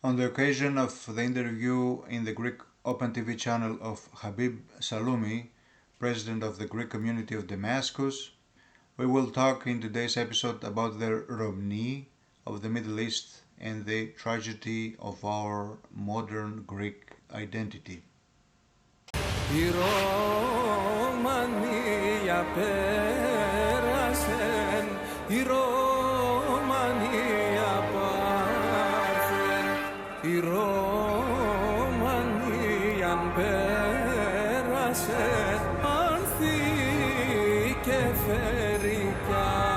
On the occasion of the interview in the Greek Open TV channel of Habib Saloume, president of the Greek Community of Damascus, we will talk in today's episode about the Ρωμηοί of the Middle East and the tragedy of our modern Greek identity. Η Ρωμανία πέρασεν, η Ρωμανία πάρθεν, η Ρωμανία πέρασεν, άνθη και φέρει κι άλλο.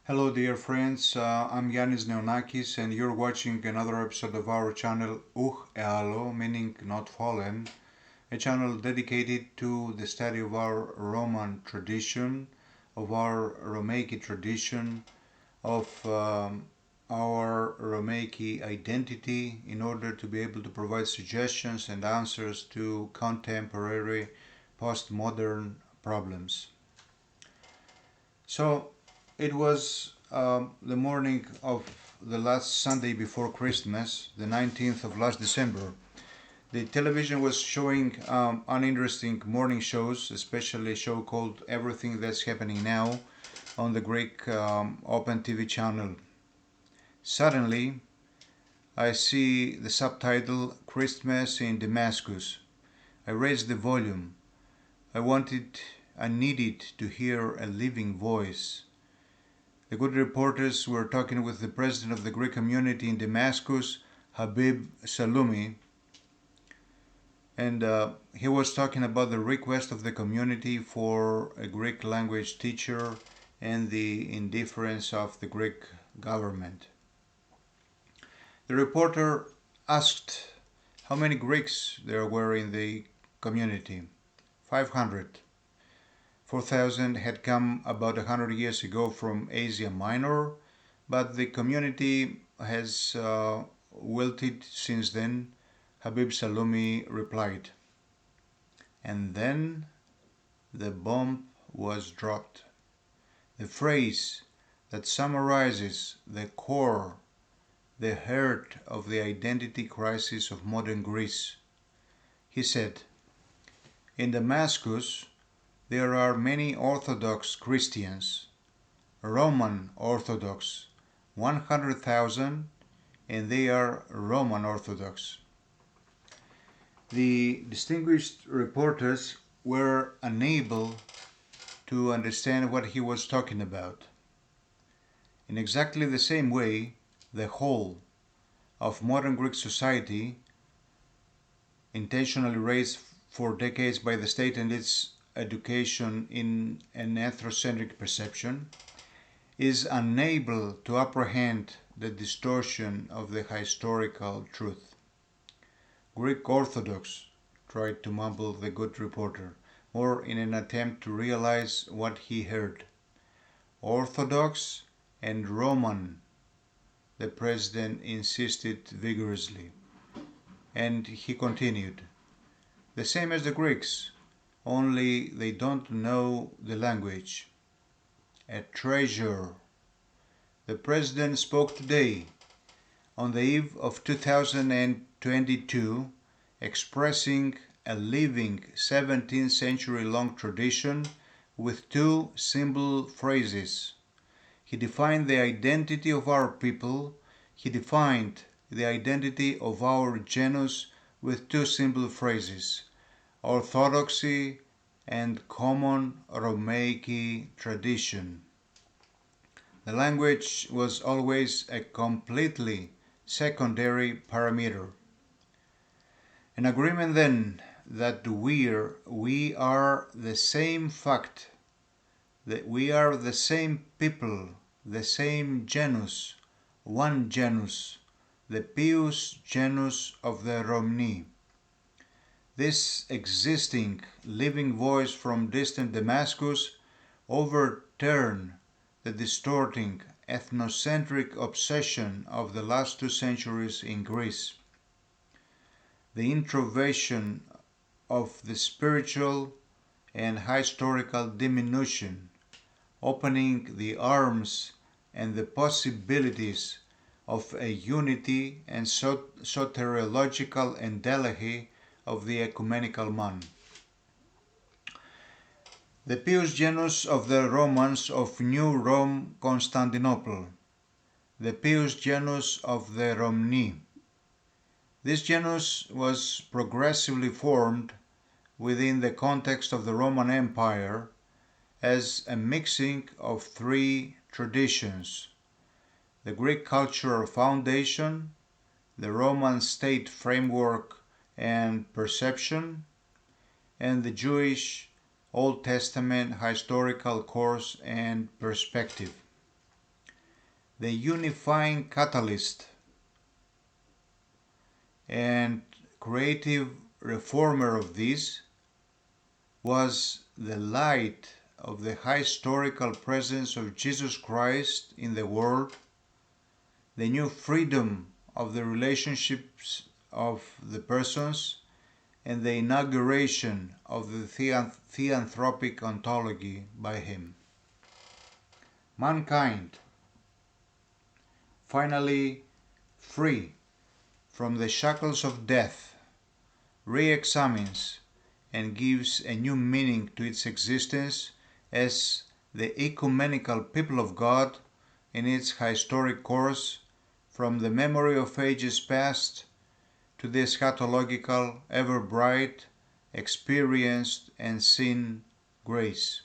Hello dear friends, I'm Yannis Neonakis and you're watching another episode of our channel malo, meaning not fallen, a channel dedicated to the study of our Roman tradition, of our Ρωμαϊκή tradition, of our Ρωμαϊκή identity, in order to be able to provide suggestions and answers to contemporary postmodern problems. So it was the morning of the last Sunday before Christmas, the 19th of last December. The television was showing uninteresting morning shows, especially a show called Everything That's Happening Now on the Greek Open TV channel. Suddenly, I see the subtitle Christmas in Damascus. I raised the volume. I needed to hear a living voice. The good reporters were talking with the president of the Greek community in Damascus, Habib Saloume, and he was talking about the request of the community for a Greek language teacher and the indifference of the Greek government. The reporter asked how many Greeks there were in the community. 500. 4,000 had come about 100 years ago from Asia Minor, but the community has wilted since then, Habib Saloume replied. And then the bomb was dropped. The phrase that summarizes the core, the heart of the identity crisis of modern Greece. He said, in Damascus, there are many Orthodox Christians, Roman Orthodox, 100,000, and they are Roman Orthodox. The distinguished reporters were unable to understand what he was talking about. In exactly the same way, the whole of modern Greek society, intentionally raised for decades by the state and its education in an ethnocentric perception, is unable to apprehend the distortion of the historical truth. Greek Orthodox, tried to mumble the good reporter, more in an attempt to realize what he heard. Orthodox and Roman, the president insisted vigorously. And he continued, the same as the Greeks, only they don't know the language. A treasure. The president spoke today, on the eve of 2022, expressing a living 17th century long tradition with two simple phrases. He defined the identity of our people, he defined the identity of our genus with two simple phrases. Orthodoxy and common Ρωμαϊκή tradition. The language was always a completely secondary parameter. An agreement then that we are the same fact, that we are the same people, the same genus, one genus, the pious genus of the Ρωμηοί. This existing living voice from distant Damascus overturned the distorting ethnocentric obsession of the last 2 centuries in Greece. The introversion of the spiritual and historical diminution opening the arms and the possibilities of a unity and soteriological endeleh of the ecumenical man. The pious genus of the Romans of New Rome, Constantinople. The pious genus of the Ρωμηοί. This genus was progressively formed within the context of the Roman Empire as a mixing of three traditions: the Greek cultural foundation, the Roman state framework and perception, and the Jewish Old Testament historical course and perspective. The unifying catalyst and creative reformer of this was the light of the historical presence of Jesus Christ in the world, the new freedom of the relationships of the persons, and the inauguration of the theanthropic ontology by him. Mankind, finally free from the shackles of death, re-examines and gives a new meaning to its existence as the ecumenical people of God in its historic course from the memory of ages past to the eschatological, ever bright, experienced and seen grace.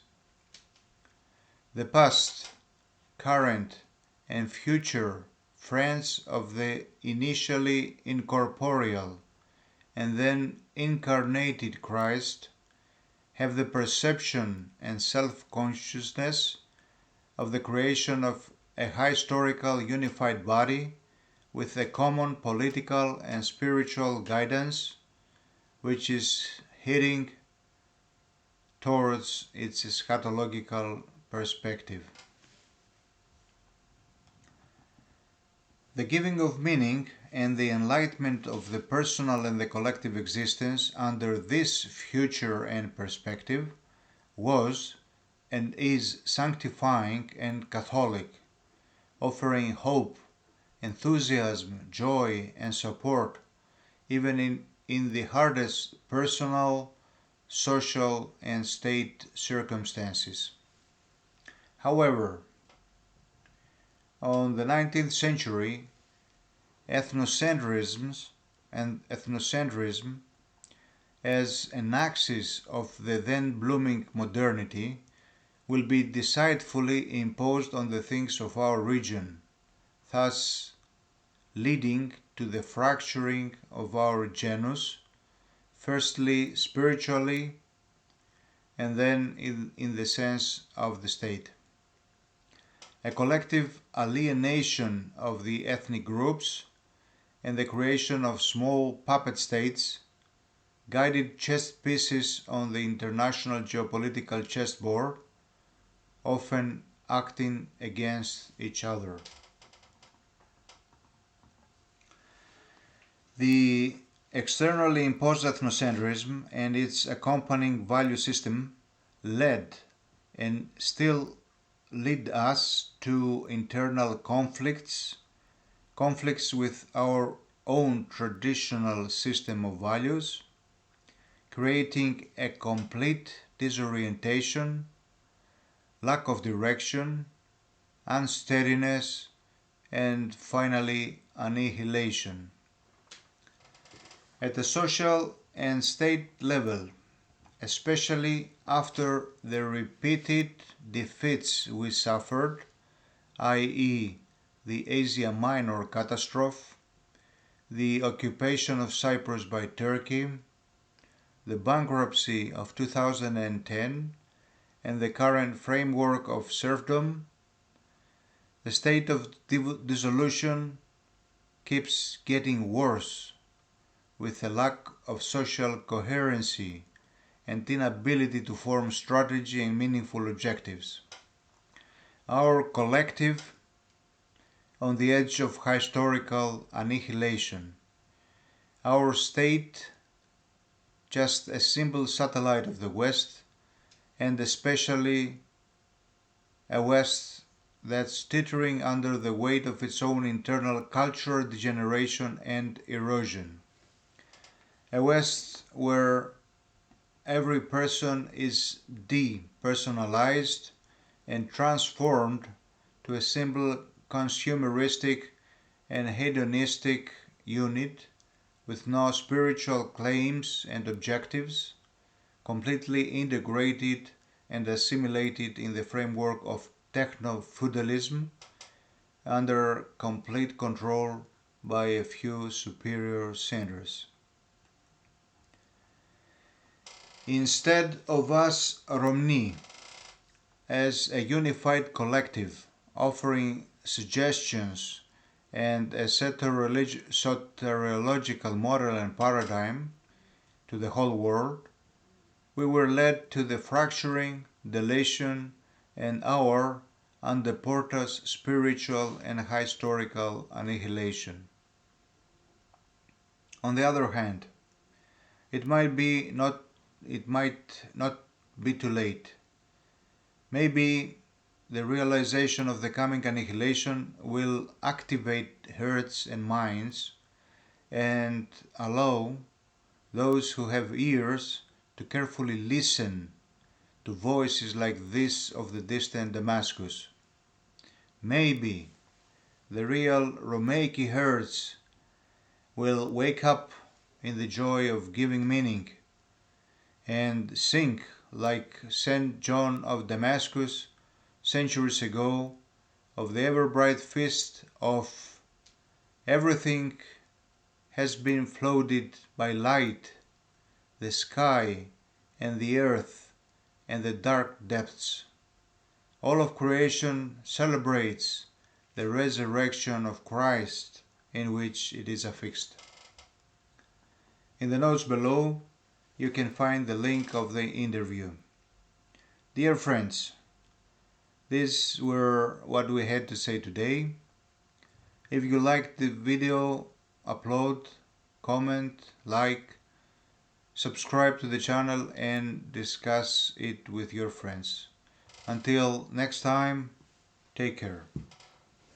The past, current and future friends of the initially incorporeal and then incarnated Christ have the perception and self-consciousness of the creation of a historical unified body with a common political and spiritual guidance, which is heading towards its eschatological perspective. The giving of meaning and the enlightenment of the personal and the collective existence under this future and perspective was and is sanctifying and Catholic, offering hope, enthusiasm, joy and support even in the hardest personal, social and state circumstances. However, on the 19th century, ethnocentrism as an axis of the then blooming modernity will be deceitfully imposed on the things of our region, thus leading to the fracturing of our genus, firstly spiritually and then in the sense of the state. A collective alienation of the ethnic groups and the creation of small puppet states, guided chess pieces on the international geopolitical chessboard, often acting against each other. The externally imposed ethnocentrism and its accompanying value system led and still lead us to internal conflicts with our own traditional system of values, creating a complete disorientation, lack of direction, unsteadiness, and finally annihilation. At the social and state level, especially after the repeated defeats we suffered, i.e. the Asia Minor catastrophe, the occupation of Cyprus by Turkey, the bankruptcy of 2010, and the current framework of serfdom, the state of dissolution keeps getting worse, with a lack of social coherency and inability to form strategy and meaningful objectives. Our collective on the edge of historical annihilation. Our state just a simple satellite of the West, and especially a West that's teetering under the weight of its own internal cultural degeneration and erosion. A West where every person is depersonalized and transformed to a simple consumeristic and hedonistic unit with no spiritual claims and objectives, completely integrated and assimilated in the framework of techno-feudalism, under complete control by a few superior centers. Instead of us Ρωμηοί, as a unified collective offering suggestions and a soteriological model and paradigm to the whole world, we were led to the fracturing, deletion, and our undeportas spiritual and historical annihilation. On the other hand, it might not be too late. Maybe the realization of the coming annihilation will activate hearts and minds and allow those who have ears to carefully listen to voices like this of the distant Damascus. Maybe the real Romaic hearts will wake up in the joy of giving meaning and sing like St. John of Damascus centuries ago of the ever-bright feast of everything has been flooded by light, the sky and the earth and the dark depths. All of creation celebrates the resurrection of Christ in which it is affixed. In the notes below, you can find the link of the interview. Dear friends, these were what we had to say today. If you liked the video, upload, comment, like, subscribe to the channel and discuss it with your friends. Until next time, take care.